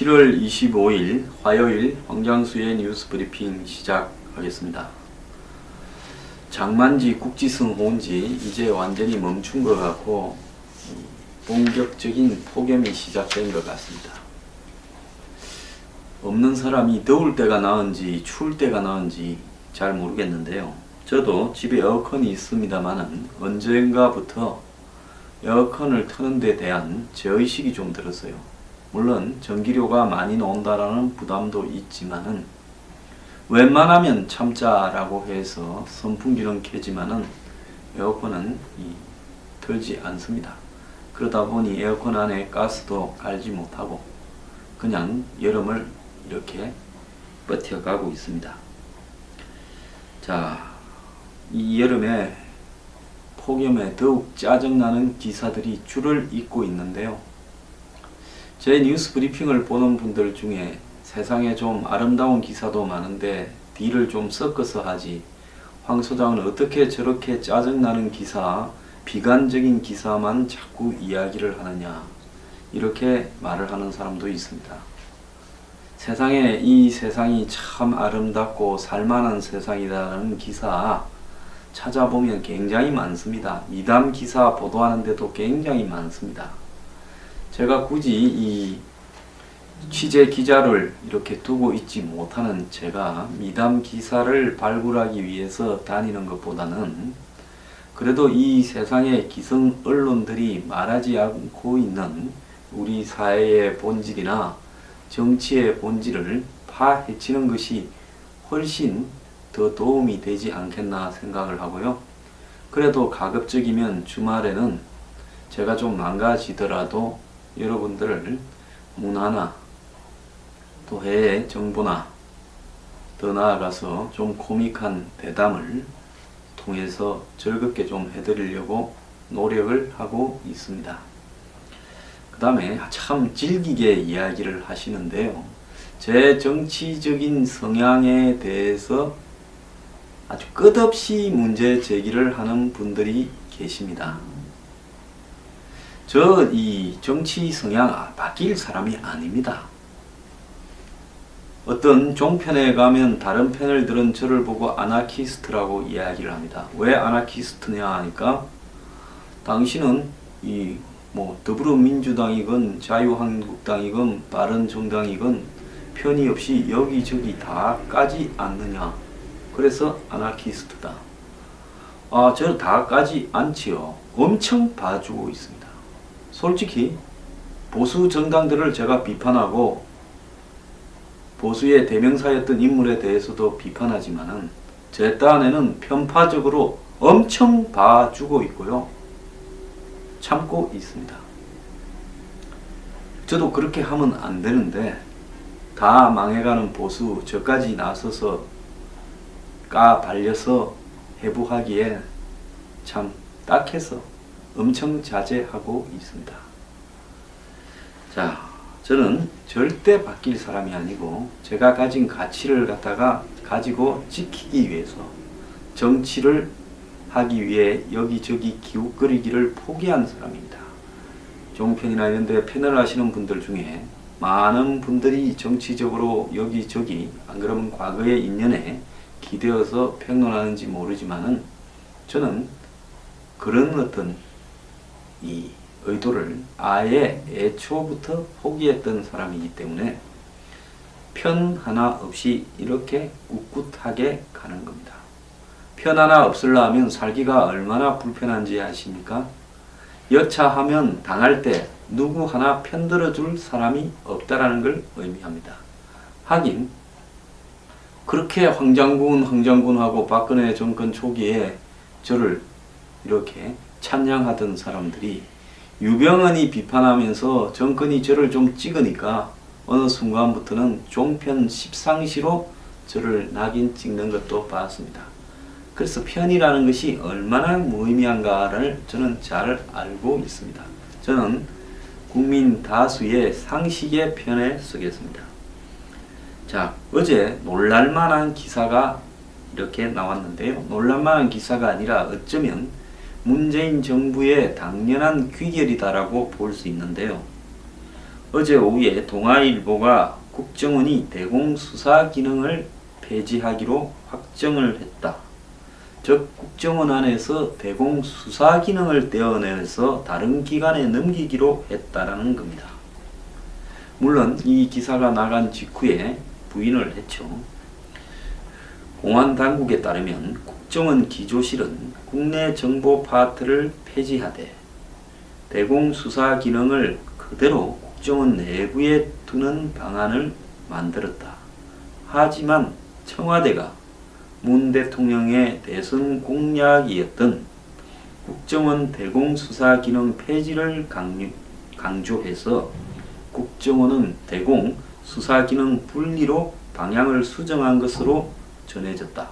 7월 25일 화요일 황장수의 뉴스 브리핑 시작하겠습니다. 장만지 국지성 호운지 이제 완전히 멈춘 것 같고 본격적인 폭염이 시작된 것 같습니다. 없는 사람이 더울 때가 나은지 추울 때가 나은지 잘 모르겠는데요. 저도 집에 에어컨이 있습니다만은 언젠가부터 에어컨을 트는 데 대한 죄의식이 좀 들었어요. 물론 전기료가 많이 나온다라는 부담도 있지만은 웬만하면 참자라고 해서 선풍기는 켜지만은 에어컨은 틀지 않습니다. 그러다 보니 에어컨 안에 가스도 깔지 못하고 그냥 여름을 이렇게 버텨가고 있습니다. 자, 이 여름에 폭염에 더욱 짜증나는 기사들이 줄을 잇고 있는데요. 제 뉴스 브리핑을 보는 분들 중에 세상에 좀 아름다운 기사도 많은데 딜을 좀 섞어서 하지, 황 소장은 어떻게 저렇게 짜증나는 기사, 비관적인 기사만 자꾸 이야기를 하느냐, 이렇게 말을 하는 사람도 있습니다. 세상에 이 세상이 참 아름답고 살만한 세상이라는 기사 찾아보면 굉장히 많습니다. 미담 기사 보도하는데도 굉장히 많습니다. 제가 굳이 이 취재 기자를 이렇게 두고 있지 못하는 제가 미담 기사를 발굴하기 위해서 다니는 것보다는 그래도 이 세상의 기성 언론들이 말하지 않고 있는 우리 사회의 본질이나 정치의 본질을 파헤치는 것이 훨씬 더 도움이 되지 않겠나 생각을 하고요. 그래도 가급적이면 주말에는 제가 좀 망가지더라도 여러분들을 문화나 또 해외 정보나 더 나아가서 좀 코믹한 대담을 통해서 즐겁게 좀 해드리려고 노력을 하고 있습니다. 그 다음에 참 질기게 이야기를 하시는데요. 제 정치적인 성향에 대해서 아주 끝없이 문제 제기를 하는 분들이 계십니다. 저 이 정치 성향 바뀔 사람이 아닙니다. 어떤 종편에 가면 다른 패널들은 저를 보고 아나키스트라고 이야기를 합니다. 왜 아나키스트냐 하니까 당신은 더불어민주당이건 자유한국당이건 바른정당이건 편의 없이 여기저기 다 까지 않느냐. 그래서 아나키스트다. 저는 다 까지 않지요. 엄청 봐주고 있습니다. 솔직히 보수 정당들을 제가 비판하고 보수의 대명사였던 인물에 대해서도 비판하지만은 제 딴에는 편파적으로 엄청 봐주고 있고요. 참고 있습니다. 저도 그렇게 하면 안 되는데 다 망해가는 보수 저까지 나서서 발려서 해부하기에 참 딱해서 엄청 자제하고 있습니다. 자, 저는 절대 바뀔 사람이 아니고 제가 가진 가치를 가지고 지키기 위해서 정치를 하기 위해 여기저기 기웃거리기를 포기한 사람입니다. 종편이나 이런 데 패널 하시는 분들 중에 많은 분들이 정치적으로 여기저기 안 그러면 과거의 인연에 기대어서 평론하는지 모르지만은 저는 그런 어떤 이 의도를 아예 애초부터 포기했던 사람이기 때문에 편 하나 없이 이렇게 꿋꿋하게 가는 겁니다. 편 하나 없으려면 살기가 얼마나 불편한지 아십니까? 여차하면 당할 때 누구 하나 편들어줄 사람이 없다라는 걸 의미합니다. 하긴 그렇게 황장군하고 박근혜 정권 초기에 저를 이렇게 찬양하던 사람들이 유병헌이 비판하면서 정권이 저를 좀 찍으니까 어느 순간부터는 종편 십상시로 저를 낙인 찍는 것도 봤습니다. 그래서 편이라는 것이 얼마나 무의미한가를 저는 잘 알고 있습니다. 저는 국민 다수의 상식의 편에 서겠습니다. 자, 어제 놀랄만한 기사가 이렇게 나왔는데요. 놀랄만한 기사가 아니라 어쩌면 문재인 정부의 당연한 귀결이다라고 볼 수 있는데요. 어제 오후에 동아일보가 국정원이 대공수사 기능을 폐지하기로 확정을 했다. 즉 국정원 안에서 대공수사 기능을 떼어내서 다른 기관에 넘기기로 했다라는 겁니다. 물론 이 기사가 나간 직후에 부인을 했죠. 공안당국에 따르면 국정원 기조실은 국내 정보 파트를 폐지하되 대공수사 기능을 그대로 국정원 내부에 두는 방안을 만들었다. 하지만 청와대가 문 대통령의 대선 공약이었던 국정원 대공수사 기능 폐지를 강조해서 국정원은 대공수사 기능 분리로 방향을 수정한 것으로 전해졌다.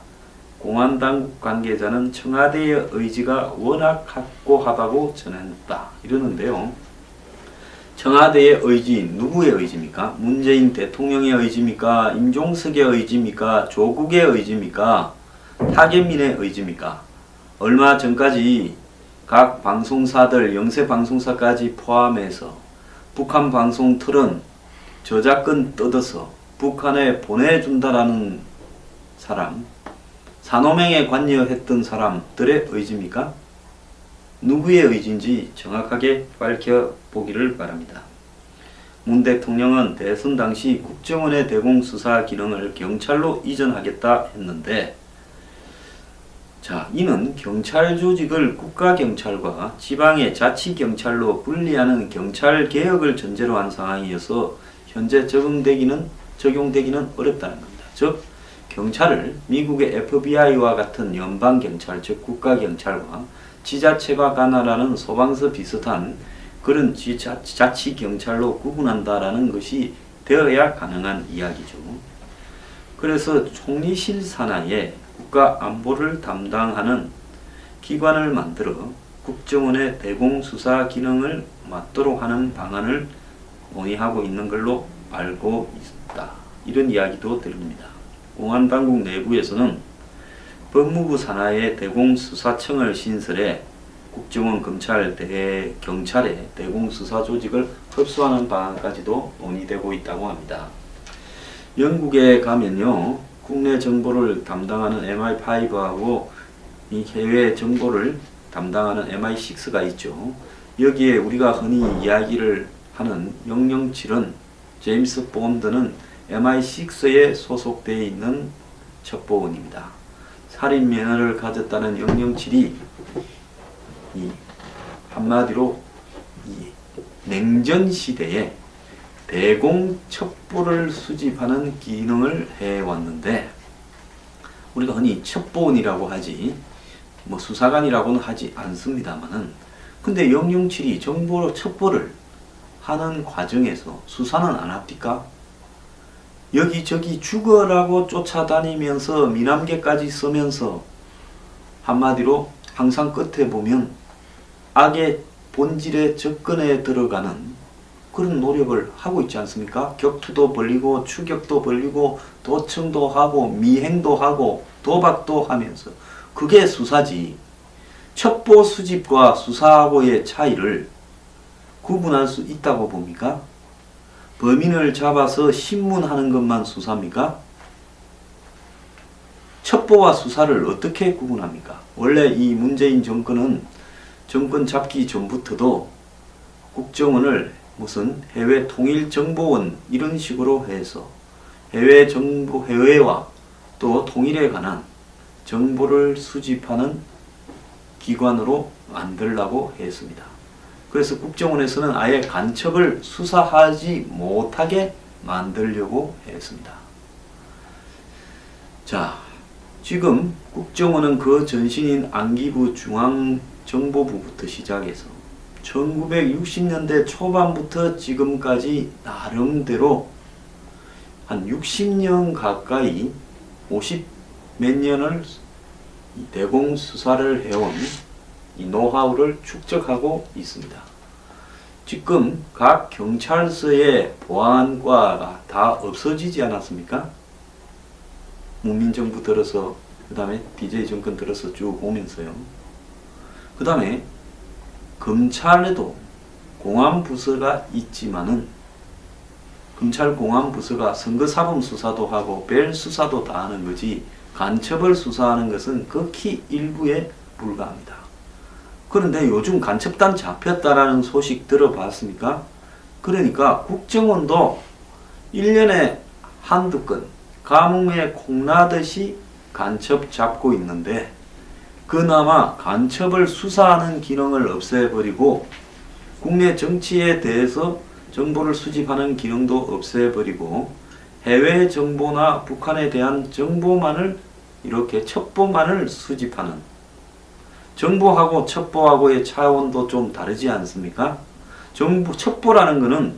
공안당국 관계자는 청와대의 의지가 워낙 확고하다고 전했다. 이러는데요. 청와대의 의지, 누구의 의지입니까? 문재인 대통령의 의지입니까? 임종석의 의지입니까? 조국의 의지입니까? 타계민의 의지입니까? 얼마 전까지 각 방송사들, 영세 방송사까지 포함해서 북한 방송 틀은 저작권 뜯어서 북한에 보내준다라는 사람, 산호맹에 관여했던 사람들의 의지입니까? 누구의 의지인지 정확하게 밝혀보기를 바랍니다. 문 대통령은 대선 당시 국정원의 대공수사 기능을 경찰로 이전하겠다 했는데, 자, 이는 경찰 조직을 국가경찰과 지방의 자치경찰로 분리하는 경찰개혁을 전제로 한 상황이어서 현재 적용되기는 어렵다는 겁니다. 즉, 경찰을 미국의 FBI와 같은 연방경찰, 즉 국가경찰과 지자체가 관할하는 소방서 비슷한 그런 자치경찰로 구분한다라는 것이 되어야 가능한 이야기죠. 그래서 총리실 산하에 국가안보를 담당하는 기관을 만들어 국정원의 대공수사 기능을 맡도록 하는 방안을 논의하고 있는 걸로 알고 있다. 이런 이야기도 들립니다. 공안당국 내부에서는 법무부 산하의 대공수사청을 신설해 국정원, 검찰, 경찰의 대공수사 조직을 흡수하는 방안까지도 논의되고 있다고 합니다. 영국에 가면요, 국내 정보를 담당하는 MI5하고 이 해외 정보를 담당하는 MI6가 있죠. 여기에 우리가 흔히 이야기를 하는 007은 제임스 본드는 MI6에 소속되어 있는 첩보원입니다. 살인 면허를 가졌다는 007이 한마디로 냉전 시대에 대공 첩보를 수집하는 기능을 해왔는데, 우리가 흔히 첩보원이라고 하지 뭐 수사관이라고는 하지 않습니다만은, 근데 007이 정보로 첩보를 하는 과정에서 수사는 안 합니까? 여기저기 죽어라고 쫓아다니면서 미남계까지 쓰면서 한마디로 항상 끝에 보면 악의 본질에 접근해 들어가는 그런 노력을 하고 있지 않습니까? 격투도 벌리고 추격도 벌리고 도청도 하고 미행도 하고 도박도 하면서, 그게 수사지. 첩보 수집과 수사하고의 차이를 구분할 수 있다고 봅니까? 범인을 잡아서 신문하는 것만 수사입니까? 첩보와 수사를 어떻게 구분합니까? 원래 이 문재인 정권은 정권 잡기 전부터도 국정원을 무슨 해외 통일정보원 이런 식으로 해서 해외와 또 통일에 관한 정보를 수집하는 기관으로 만들려고 했습니다. 그래서 국정원에서는 아예 간첩을 수사하지 못하게 만들려고 했습니다. 자, 지금 국정원은 그 전신인 안기부 중앙정보부부터 시작해서 1960년대 초반부터 지금까지 나름대로 한 60년 가까이 50 몇 년을 대공 수사를 해온 이 노하우를 축적하고 있습니다. 지금 각 경찰서의 보안과가 다 없어지지 않았습니까? 문민정부 들어서, 그 다음에 DJ 정권 들어서 쭉 오면서요. 그 다음에 검찰에도 공안부서가 있지만은 검찰 공안부서가 선거사범 수사도 하고 별 수사도 다 하는 거지 간첩을 수사하는 것은 극히 일부에 불과합니다. 그런데 요즘 간첩단 잡혔다라는 소식 들어봤습니까? 그러니까 국정원도 1년에 한두 건 감흥에 콩나듯이 간첩 잡고 있는데 그나마 간첩을 수사하는 기능을 없애버리고 국내 정치에 대해서 정보를 수집하는 기능도 없애버리고 해외 정보나 북한에 대한 정보만을 이렇게 첩보만을 수집하는 정보하고 첩보하고의 차원도 좀 다르지 않습니까? 정보, 첩보라는 것은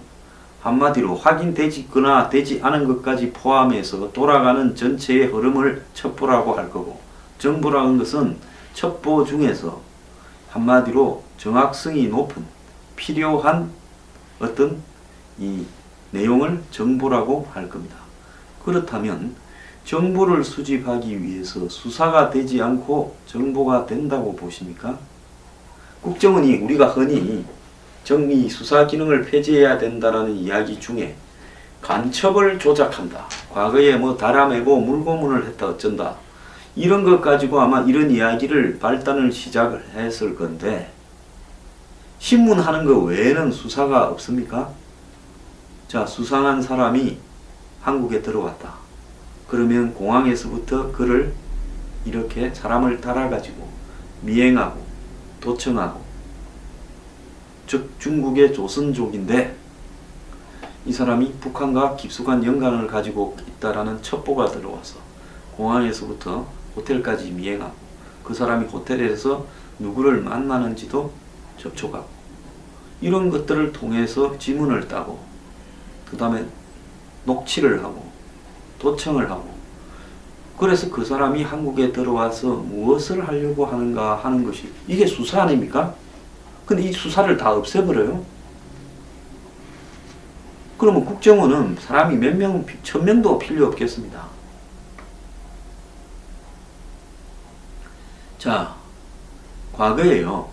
한마디로 확인되거나 되지 않은 것까지 포함해서 돌아가는 전체의 흐름을 첩보라고 할 거고 정보라는 것은 첩보 중에서 한마디로 정확성이 높은 필요한 어떤 이 내용을 정보라고 할 겁니다. 그렇다면 정보를 수집하기 위해서 수사가 되지 않고 정보가 된다고 보십니까? 국정원이 우리가 흔히 정의 수사 기능을 폐지해야 된다라는 이야기 중에 간첩을 조작한다. 과거에 뭐 달아매고 물고문을 했다 어쩐다. 이런 것 가지고 아마 이런 이야기를 발단을 시작을 했을 건데 신문하는 것 외에는 수사가 없습니까? 자, 수상한 사람이 한국에 들어왔다. 그러면 공항에서부터 그를 이렇게 사람을 따라가지고 미행하고 도청하고 즉 중국의 조선족인데 이 사람이 북한과 깊숙한 연관을 가지고 있다라는 첩보가 들어와서 공항에서부터 호텔까지 미행하고 그 사람이 호텔에서 누구를 만나는지도 접촉하고 이런 것들을 통해서 지문을 따고 그 다음에 녹취를 하고 도청을 하고 그래서 그 사람이 한국에 들어와서 무엇을 하려고 하는가 하는 것이 이게 수사 아닙니까? 근데 이 수사를 다 없애버려요. 그러면 국정원은 사람이 몇 명, 1000명도 필요 없겠습니다. 자, 과거에요.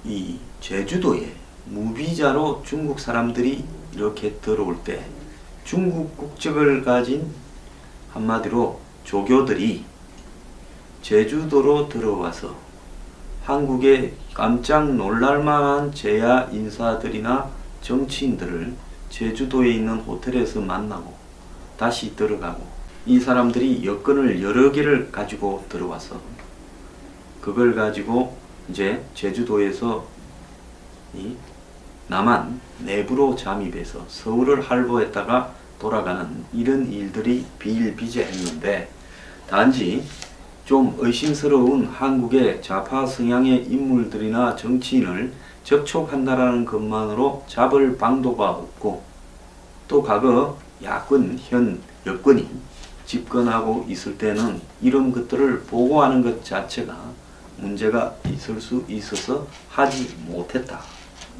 이 제주도에 무비자로 중국 사람들이 이렇게 들어올 때 중국 국적을 가진 한마디로 조교들이 제주도로 들어와서 한국에 깜짝 놀랄만한 재야 인사들이나 정치인들을 제주도에 있는 호텔에서 만나고 다시 들어가고 이 사람들이 여권을 여러 개를 가지고 들어와서 그걸 가지고 이제 제주도에서 이 남한 내부로 잠입해서 서울을 활보했다가 돌아가는 이런 일들이 비일비재했는데 단지 좀 의심스러운 한국의 좌파 성향의 인물들이나 정치인을 접촉한다라는 것만으로 잡을 방도가 없고 또 과거 야권, 현 여권이 집권하고 있을 때는 이런 것들을 보고하는 것 자체가 문제가 있을 수 있어서 하지 못했다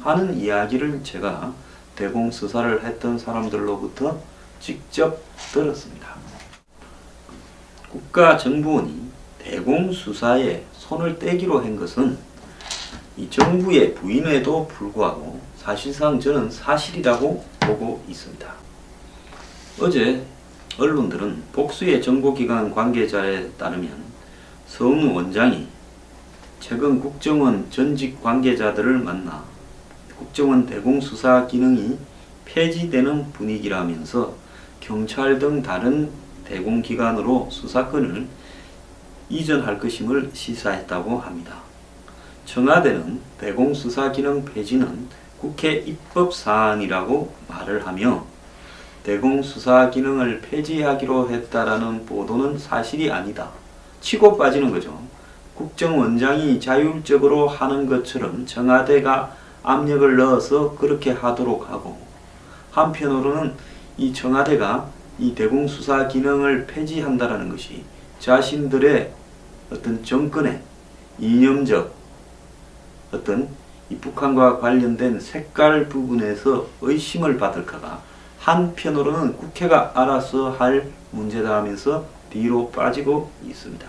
하는 이야기를 제가 대공수사를 했던 사람들로부터 직접 들었습니다. 국가정보원이 대공수사에 손을 떼기로 한 것은 이 정부의 부인에도 불구하고 사실상 저는 사실이라고 보고 있습니다. 어제 언론들은 복수의 정보기관 관계자에 따르면 서훈 원장이 최근 국정원 전직 관계자들을 만나 국정원 대공수사 기능이 폐지되는 분위기라면서 경찰 등 다른 대공기관으로 수사권을 이전할 것임을 시사했다고 합니다. 청와대는 대공수사 기능 폐지는 국회 입법사안이라고 말을 하며 대공수사 기능을 폐지하기로 했다라는 보도는 사실이 아니다. 치고 빠지는 거죠. 국정원장이 자율적으로 하는 것처럼 청와대가 압력을 넣어서 그렇게 하도록 하고 한편으로는 이 청와대가 이 대공수사 기능을 폐지한다라는 것이 자신들의 어떤 정권의 이념적 어떤 이 북한과 관련된 색깔 부분에서 의심을 받을까봐 한편으로는 국회가 알아서 할 문제다 하면서 뒤로 빠지고 있습니다.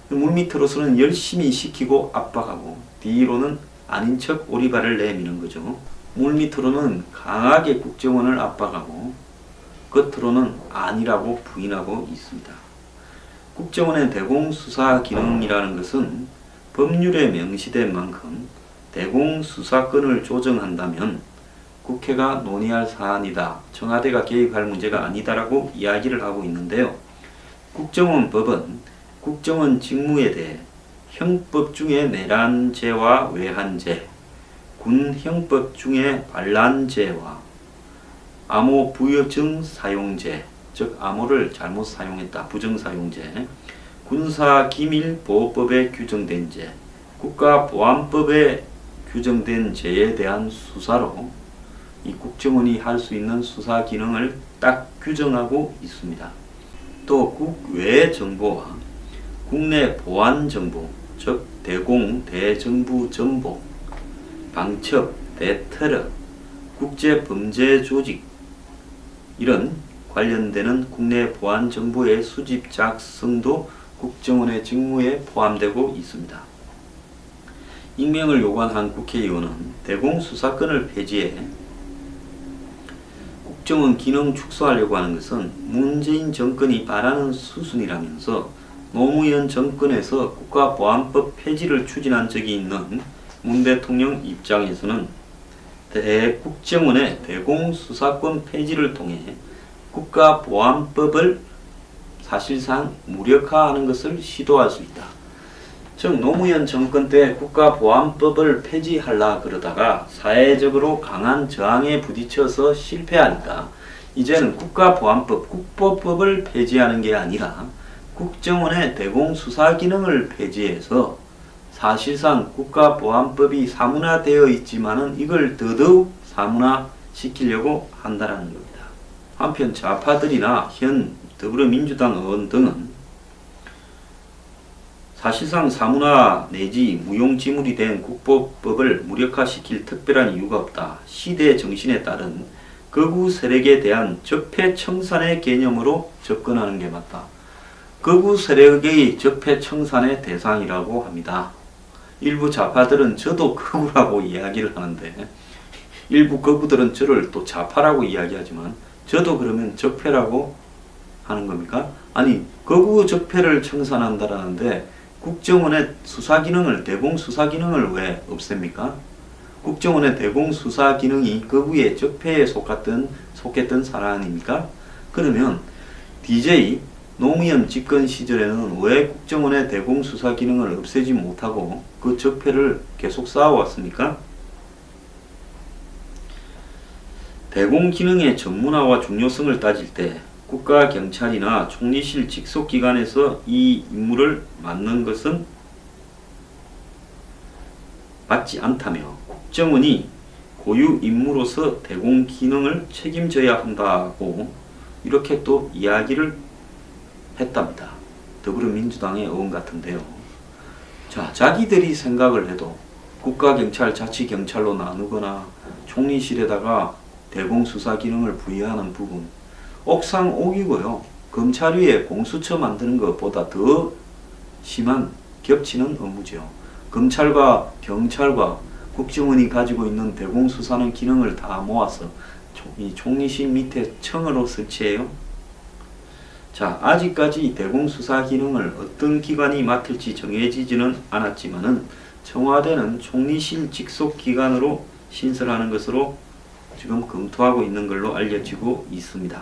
물밑으로서는 열심히 시키고 압박하고 뒤로는 아닌 척 오리발을 내미는 거죠. 물밑으로는 강하게 국정원을 압박하고 겉으로는 아니라고 부인하고 있습니다. 국정원의 대공수사 기능이라는 것은 법률에 명시된 만큼 대공수사권을 조정한다면 국회가 논의할 사안이다, 청와대가 개입할 문제가 아니다라고 이야기를 하고 있는데요. 국정원법은 국정원 직무에 대해 형법 중에 내란죄와 외환죄, 군형법 중에 반란죄와 암호 부여증 사용죄, 즉 암호를 잘못 사용했다, 부정사용죄, 군사기밀보호법에 규정된 죄, 국가보안법에 규정된 죄에 대한 수사로 이 국정원이 할 수 있는 수사 기능을 딱 규정하고 있습니다. 또 국외 정보와 국내 보안 정보, 즉 대공, 대정부 정보, 방첩, 대테러, 국제범죄 조직 이런 관련되는 국내 보안 정보의 수집 작성도 국정원의 직무에 포함되고 있습니다. 익명을 요구한 국회의원은 대공수사권을 폐지해 국정원 기능 축소하려고 하는 것은 문재인 정권이 바라는 수순이라면서 노무현 정권에서 국가보안법 폐지를 추진한 적이 있는 문 대통령 입장에서는 국정원의 대공수사권 폐지를 통해 국가보안법을 사실상 무력화하는 것을 시도할 수 있다. 즉 노무현 정권 때 국가보안법을 폐지하려 그러다가 사회적으로 강한 저항에 부딪혀서 실패하니까 이제는 국가보안법, 국보법을 폐지하는 게 아니라 국정원의 대공수사 기능을 폐지해서 사실상 국가보안법이 사문화되어 있지만은 이걸 더더욱 사문화시키려고 한다는 겁니다. 한편 좌파들이나 현 더불어민주당 의원 등은 사실상 사문화 내지 무용지물이 된 국보법을 무력화시킬 특별한 이유가 없다. 시대 정신에 따른 극우 세력에 대한 적폐청산의 개념으로 접근하는 게 맞다. 극우 세력의 적폐청산의 대상이라고 합니다. 일부 좌파들은 저도 극우라고 이야기를 하는데 일부 극우들은 저를 또 좌파라고 이야기하지만 저도 그러면 적폐라고 하는 겁니까? 아니 극우 적폐를 청산한다라는데 국정원의 수사기능을 대공수사기능을 왜 없앱니까? 국정원의 대공수사기능이 극우의 적폐에 속했던 사안입니까? 그러면 DJ 노무현 집권 시절에는 왜 국정원의 대공수사기능을 없애지 못하고 그 적폐를 계속 쌓아왔습니까? 대공기능의 전문화와 중요성을 따질 때 국가경찰이나 총리실 직속기관에서 이 임무를 맡는 것은 맞지 않다며 국정원이 고유 임무로서 대공기능을 책임져야 한다고 이렇게 또 이야기를 했답니다. 더불어민주당의 의원 같은데요. 자, 자기들이 생각을 해도 국가경찰, 자치경찰로 나누거나 총리실에다가 대공수사 기능을 부여하는 부분 옥상옥이고요. 검찰 위에 공수처 만드는 것보다 더 심한 겹치는 업무죠. 검찰과 경찰과 국정원이 가지고 있는 대공수사는 기능을 다 모아서 이 총리실 밑에 청으로 설치해요. 자, 아직까지 대공수사 기능을 어떤 기관이 맡을지 정해지지는 않았지만은 청와대는 총리실 직속 기관으로 신설하는 것으로 지금 검토하고 있는 걸로 알려지고 있습니다.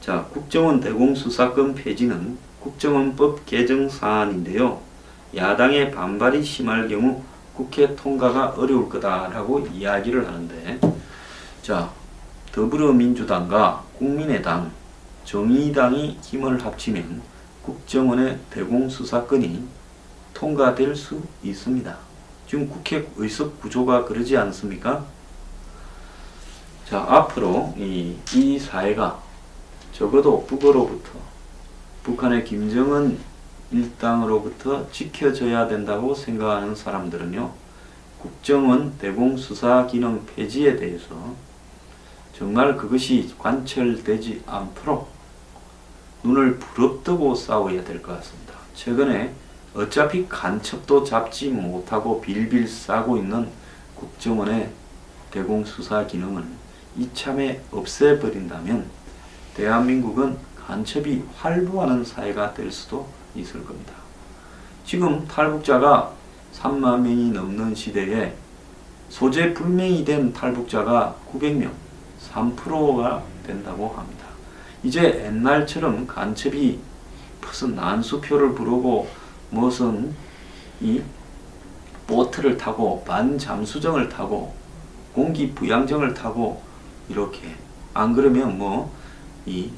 자, 국정원 대공수사권 폐지는 국정원법 개정 사안인데요. 야당의 반발이 심할 경우 국회 통과가 어려울 거다라고 이야기를 하는데, 자, 더불어민주당과 국민의당, 정의당이 힘을 합치면 국정원의 대공수사권이 통과될 수 있습니다. 지금 국회 의석 구조가 그러지 않습니까? 자, 앞으로 이 사회가 적어도 북한의 김정은 일당으로부터 지켜져야 된다고 생각하는 사람들은요, 국정원 대공수사 기능 폐지에 대해서 정말 그것이 관철되지 않도록 눈을 부릅뜨고 싸워야 될 것 같습니다. 최근에 어차피 간첩도 잡지 못하고 빌빌 싸고 있는 국정원의 대공수사 기능을 이참에 없애버린다면 대한민국은 간첩이 활보하는 사회가 될 수도 있을 겁니다. 지금 탈북자가 3만 명이 넘는 시대에 소재 불명이 된 탈북자가 900명, 3%가 된다고 합니다. 이제 옛날처럼 간첩이 무슨 난수표를 부르고 무슨 이 보트를 타고 반잠수정을 타고 공기부양정을 타고 이렇게 안 그러면 뭐 이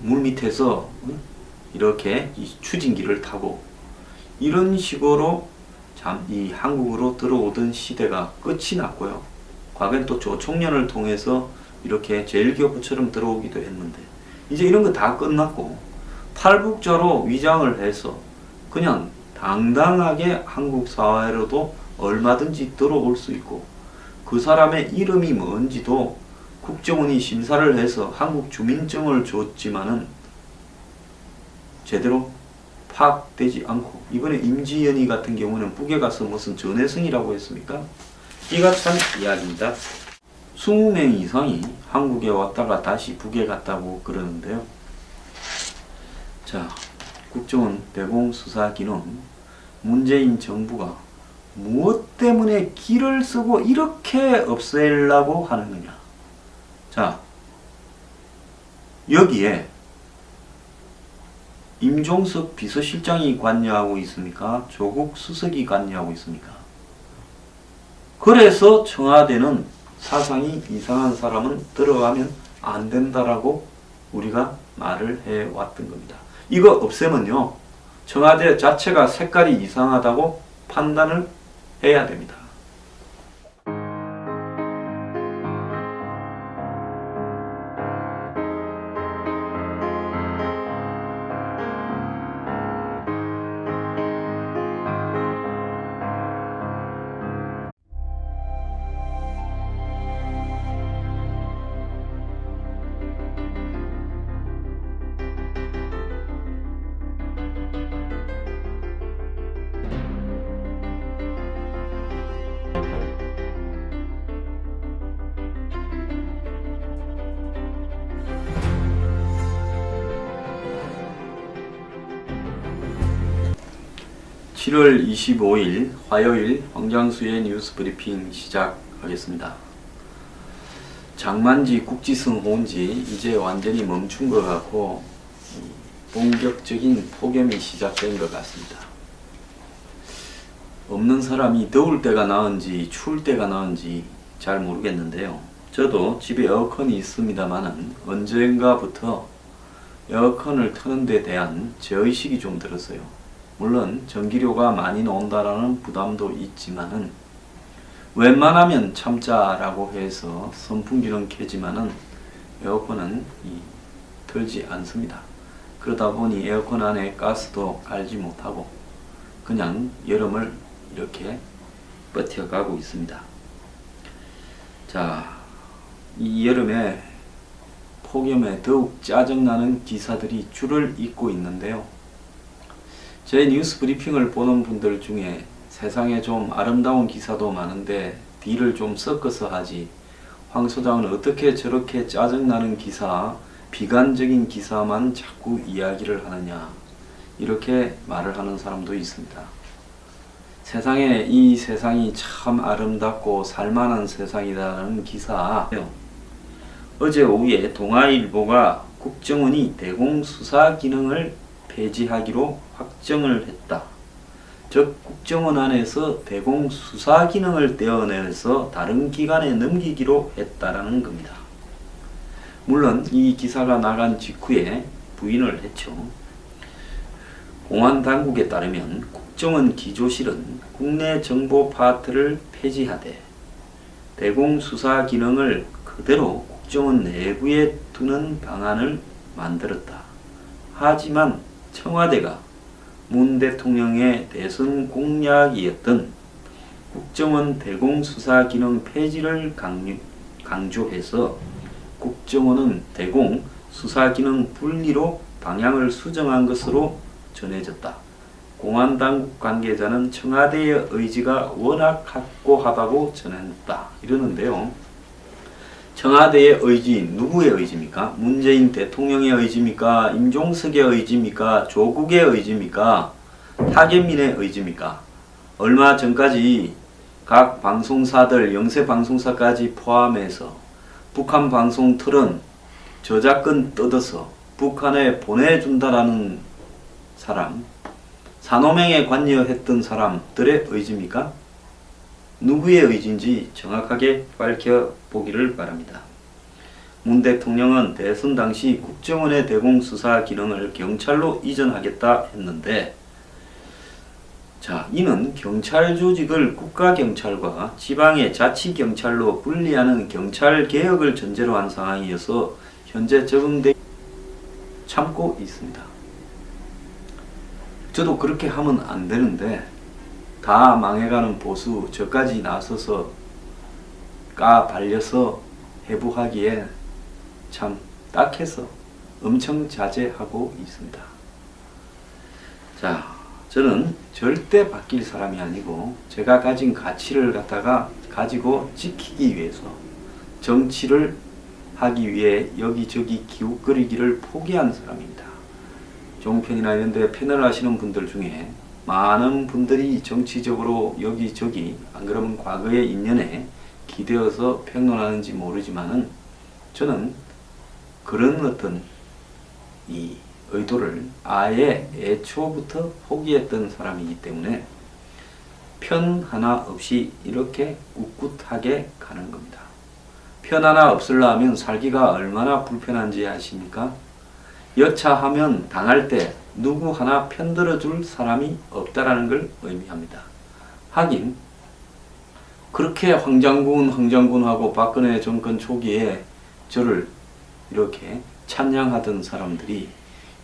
물 밑에서 이렇게 이 추진기를 타고 이런 식으로 이 한국으로 들어오던 시대가 끝이 났고요. 과거엔 또 조총련을 통해서 이렇게 제일교포처럼 들어오기도 했는데 이제 이런 거 다 끝났고 탈북자로 위장을 해서 그냥 당당하게 한국 사회로도 얼마든지 들어올 수 있고 그 사람의 이름이 뭔지도 국정원이 심사를 해서 한국 주민증을 줬지만은 제대로 파악되지 않고 이번에 임지연이 같은 경우는 북에 가서 무슨 전혜성이라고 했습니까? 기가 찬 이야기입니다. 20명 이상이 한국에 왔다가 다시 북에 갔다고 그러는데요. 자, 국정원 대공수사기능 문재인 정부가 무엇 때문에 기를 쓰고 이렇게 없애려고 하느냐. 자, 여기에 임종석 비서실장이 관여하고 있습니까? 조국 수석이 관여하고 있습니까? 그래서 청와대는 사상이 이상한 사람은 들어가면 안 된다라고 우리가 말을 해왔던 겁니다. 이거 없애면요, 청와대 자체가 색깔이 이상하다고 판단을 해야 됩니다. (7월 25일) 화요일 황장수의 뉴스 브리핑 시작하겠습니다. 장만지 국지성 호운지 이제 완전히 멈춘 것 같고 본격적인 폭염이 시작된 것 같습니다. 없는 사람이 더울 때가 나은지 추울 때가 나은지 잘 모르겠는데요. 저도 집에 에어컨이 있습니다만은 언젠가부터 에어컨을 트는 데 대한 제의식이 좀 들었어요. 물론 전기료가 많이 나온다라는 부담도 있지만은 웬만하면 참자라고 해서 선풍기는 켜지만은 에어컨은 틀지 않습니다. 그러다 보니 에어컨 안에 가스도 깔지 못하고 그냥 여름을 이렇게 버텨가고 있습니다. 자, 이 여름에 폭염에 더욱 짜증나는 기사들이 줄을 잇고 있는데요. 제 뉴스 브리핑을 보는 분들 중에 세상에 좀 아름다운 기사도 많은데 딜을 좀 섞어서 하지, 황 소장은 어떻게 저렇게 짜증나는 기사, 비관적인 기사만 자꾸 이야기를 하느냐, 이렇게 말을 하는 사람도 있습니다. 세상에 이 세상이 참 아름답고 살만한 세상이라는 기사, 어제 오후에 동아일보가 국정원이 대공수사 기능을 폐지하기로 확정을 했다. 즉 국정원 안에서 대공수사 기능을 떼어내서 다른 기관에 넘기기로 했다라는 겁니다. 물론 이 기사가 나간 직후에 부인을 했죠. 공안당국에 따르면 국정원 기조실은 국내 정보 파트를 폐지하되 대공수사 기능을 그대로 국정원 내부에 두는 방안을 만들었다. 하지만 청와대가 문 대통령의 대선 공약이었던 국정원 대공수사 기능 폐지를 강조해서 국정원은 대공수사 기능 분리로 방향을 수정한 것으로 전해졌다. 공안당국 관계자는 청와대의 의지가 워낙 확고하다고 전했다. 이러는데요. 청와대의 의지, 누구의 의지입니까? 문재인 대통령의 의지입니까? 임종석의 의지입니까? 조국의 의지입니까? 타계민의 의지입니까? 얼마 전까지 각 방송사들, 영세 방송사까지 포함해서 북한 방송 틀은 저작권 뜯어서 북한에 보내준다라는 사람, 산호맹에 관여했던 사람들의 의지입니까? 누구의 의지인지 정확하게 밝혀보기를 바랍니다. 문 대통령은 대선 당시 국정원의 대공수사 기능을 경찰로 이전하겠다 했는데, 자, 이는 경찰 조직을 국가경찰과 지방의 자치경찰로 분리하는 경찰개혁을 전제로 한 상황이어서 현재 적응되기 참고 있습니다. 저도 그렇게 하면 안 되는데 다 망해가는 보수 저까지 나서서 발려서 해부하기에 참 딱해서 엄청 자제하고 있습니다. 자, 저는 절대 바뀔 사람이 아니고 제가 가진 가치를 가지고 지키기 위해서 정치를 하기 위해 여기저기 기웃거리기를 포기한 사람입니다. 종편이나 이런 데 패널 하시는 분들 중에 많은 분들이 정치적으로 여기저기 안 그러면 과거의 인연에 기대어서 평론하는지 모르지만은 저는 그런 어떤 이 의도를 아예 애초부터 포기했던 사람이기 때문에 편 하나 없이 이렇게 꿋꿋하게 가는 겁니다. 편 하나 없으려면 살기가 얼마나 불편한지 아십니까? 여차하면 당할 때 누구 하나 편들어줄 사람이 없다라는 걸 의미합니다. 하긴 그렇게 황장군하고 박근혜 정권 초기에 저를 이렇게 찬양하던 사람들이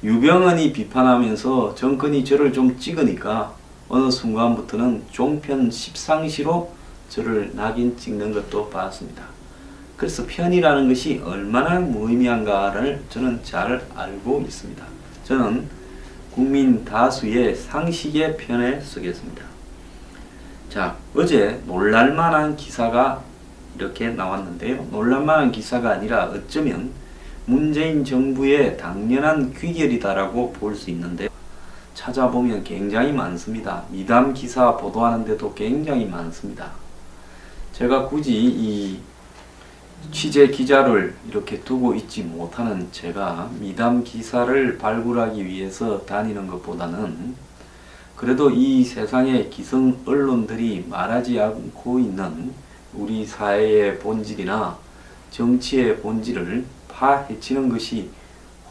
유병헌이 비판하면서 정권이 저를 좀 찍으니까 어느 순간부터는 종편 십상시로 저를 낙인 찍는 것도 봤습니다. 그래서 편이라는 것이 얼마나 무의미한가를 저는 잘 알고 있습니다. 저는 국민 다수의 상식의 편에 서겠습니다. 자, 어제 놀랄만한 기사가 이렇게 나왔는데요. 놀랄만한 기사가 아니라 어쩌면 문재인 정부의 당연한 귀결이다라고 볼 수 있는데, 찾아보면 굉장히 많습니다. 미담 기사 보도하는데도 굉장히 많습니다. 제가 굳이 이 취재 기자를 이렇게 두고 있지 못하는 제가 미담 기사를 발굴하기 위해서 다니는 것보다는 그래도 이 세상의 기성 언론들이 말하지 않고 있는 우리 사회의 본질이나 정치의 본질을 파헤치는 것이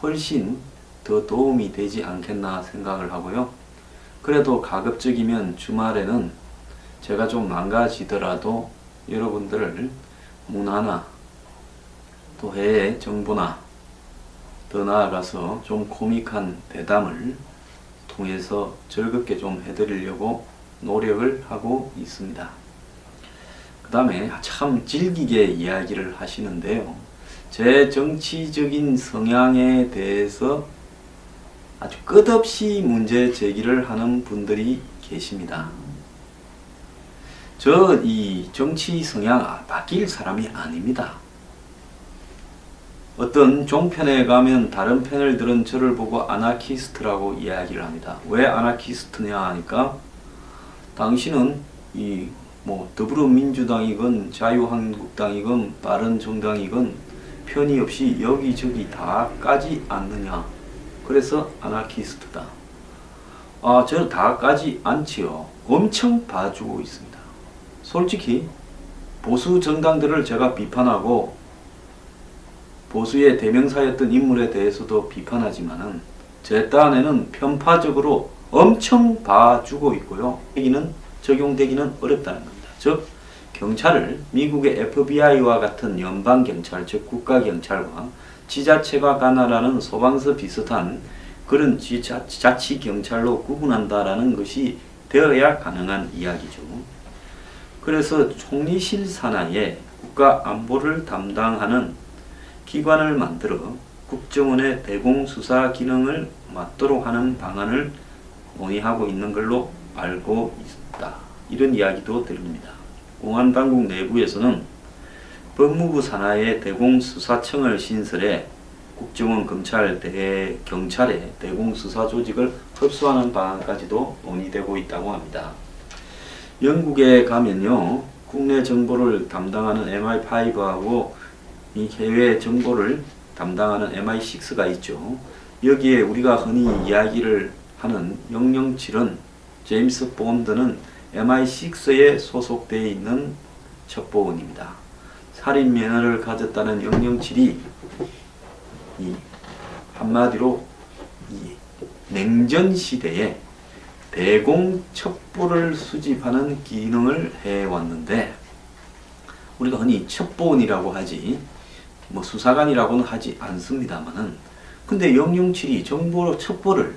훨씬 더 도움이 되지 않겠나 생각을 하고요. 그래도 가급적이면 주말에는 제가 좀 망가지더라도 여러분들을 문화나 또 해외 정보나 더 나아가서 좀 코믹한 대담을 통해서 즐겁게 좀 해드리려고 노력을 하고 있습니다. 그 다음에 참 질기게 이야기를 하시는데요. 제 정치적인 성향에 대해서 아주 끝없이 문제 제기를 하는 분들이 계십니다. 저 이 정치 성향 바뀔 사람이 아닙니다. 어떤 종편에 가면 다른 패널들은 저를 보고 아나키스트라고 이야기를 합니다. 왜 아나키스트냐 하니까 당신은 이 뭐 더불어민주당이건 자유한국당이건 바른정당이건 편이 없이 여기저기 다 까지 않느냐. 그래서 아나키스트다. 저 다 까지 않지요. 엄청 봐주고 있습니다. 솔직히 보수 정당들을 제가 비판하고 보수의 대명사였던 인물에 대해서도 비판하지만은 제 딴에는 편파적으로 엄청 봐주고 있고요. 적용되기는 어렵다는 겁니다. 즉 경찰을 미국의 FBI와 같은 연방경찰, 즉 국가경찰과 지자체가 관할하는 소방서 비슷한 그런 자치경찰로 구분한다라는 것이 되어야 가능한 이야기죠. 그래서 총리실 산하에 국가안보를 담당하는 기관을 만들어 국정원의 대공수사 기능을 맡도록 하는 방안을 논의하고 있는 걸로 알고 있다. 이런 이야기도 들립니다. 공안당국 내부에서는 법무부 산하의 대공수사청을 신설해 국정원, 검찰, 경찰의 대공수사 조직을 흡수하는 방안까지도 논의되고 있다고 합니다. 영국에 가면요, 국내 정보를 담당하는 MI5하고 이 해외 정보를 담당하는 MI6가 있죠. 여기에 우리가 흔히 이야기를 하는 007은 제임스 본드는 MI6에 소속되어 있는 첩보원입니다. 살인 면허를 가졌다는 007이 한마디로 냉전 시대에 대공 첩보를 수집하는 기능을 해왔는데, 우리가 흔히 첩보원이라고 하지 뭐 수사관이라고는 하지 않습니다만은, 근데 007이 정보로 첩보를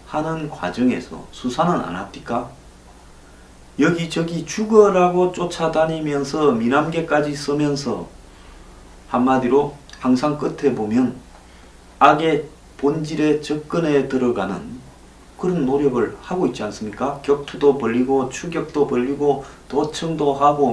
하는 과정에서 수사는 안 합니까? 여기저기 죽어라고 쫓아다니면서 미남계까지 쓰면서 한마디로 항상 끝에 보면 악의 본질에 접근해 들어가는 그런 노력을 하고 있지 않습니까? 격투도 벌리고 추격도 벌리고 도청도 하고